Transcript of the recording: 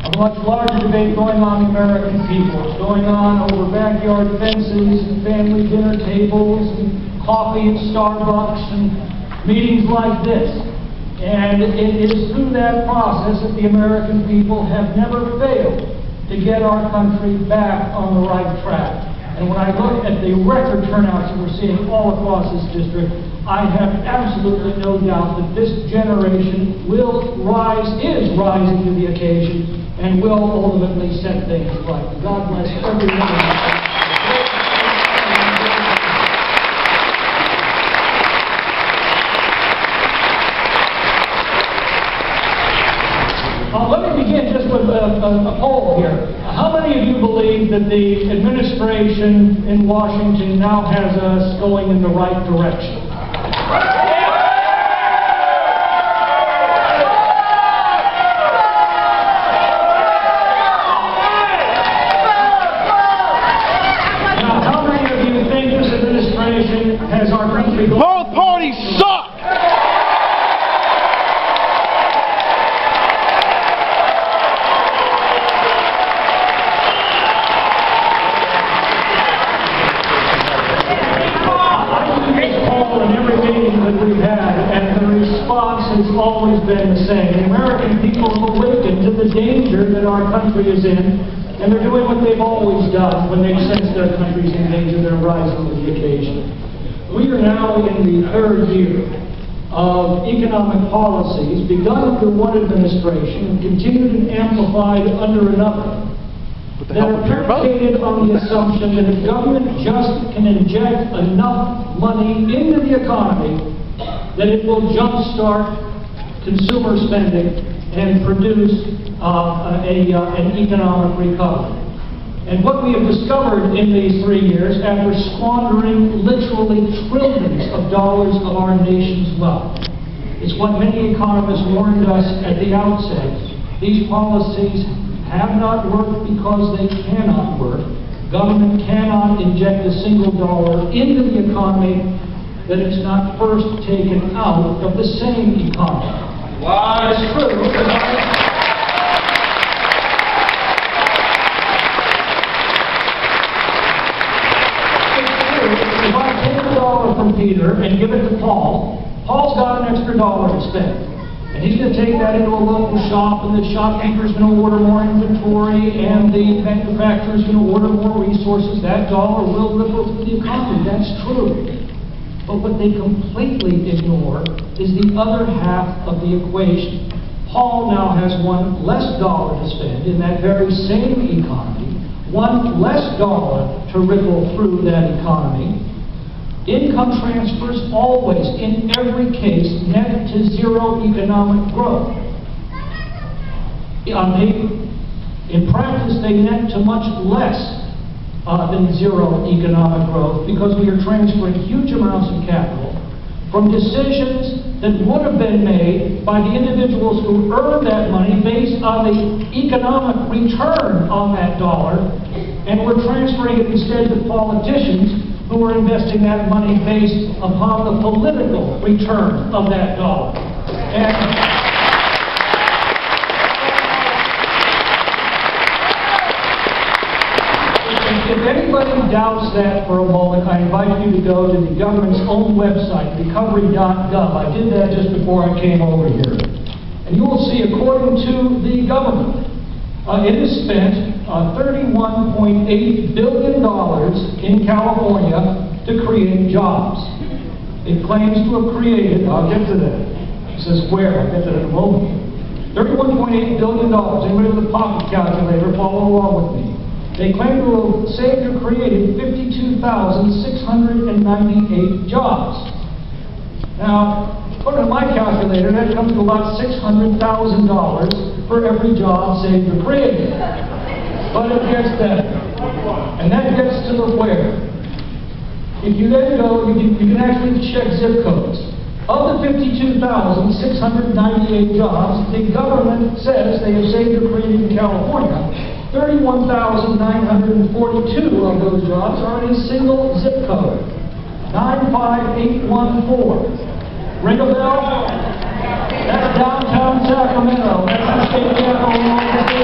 A much larger debate going on in the American people. It's going on over backyard fences and family dinner tables and coffee at Starbucks and meetings like this. And it is through that process that the American people have never failed to get our country back on the right track. And when I look at the record turnouts that we're seeing all across this district, I have absolutely no doubt that this generation is rising to the occasion and will ultimately set things right. God bless everyone. Let me begin just with a poll here. How many of you believe that the administration in Washington now has us going in the right direction? Now, how many of you think this administration has our country going? Both parties suck! Has always been the same. The American people have awakened to the danger that our country is in, and they're doing what they've always done when they've sensed their country's in danger. They're rising to the occasion. We are now in the third year of economic policies begun under one administration and continued and amplified under another that are predicated on the assumption that if government just can inject enough money into the economy, that it will jumpstart consumer spending and produce an economic recovery. And what we have discovered in these 3 years, after squandering literally trillions of dollars of our nation's wealth, is what many economists warned us at the outset. These policies have not worked because they cannot work. Government cannot inject a single dollar into the economy that it's not first taken out of the same economy. Wow. It's true. If I take a dollar from Peter and give it to Paul, Paul's got an extra dollar to spend. And he's going to take that into a local shop, and the shopkeeper's going to order more inventory, and the manufacturer's going to order more resources. That dollar will ripple through the economy. That's true. But what they completely ignore is the other half of the equation. Paul now has one less dollar to spend in that very same economy, one less dollar to ripple through that economy. Income transfers always, in every case, net to zero economic growth. In practice, they net to much less than zero economic growth, because we are transferring huge amounts of capital from decisions that would have been made by the individuals who earned that money based on the economic return on that dollar, and we're transferring it instead to politicians who are investing that money based upon the political return of that dollar. And if anybody doubts that for a moment, I invite you to go to the government's own website, recovery.gov. I did that just before I came over here. And you will see, according to the government, it has spent $31.8 billion in California to create jobs. It claims to have created, I'll get to that. It says where, I'll get to that in a moment. $31.8 billion. Anybody with a pocket calculator, follow along with me. They claim to have saved or created 52,698 jobs. Now, according to my calculator, that comes to about $600,000 for every job saved or created. But it gets better. And that gets to the where. If you then go, you can actually check zip codes. Of the 52,698 jobs, the government says they have saved or created in California. 31,942 of those jobs are in a single zip code, 95814. Ring a bell? That's downtown Sacramento. That's the state capital of the state.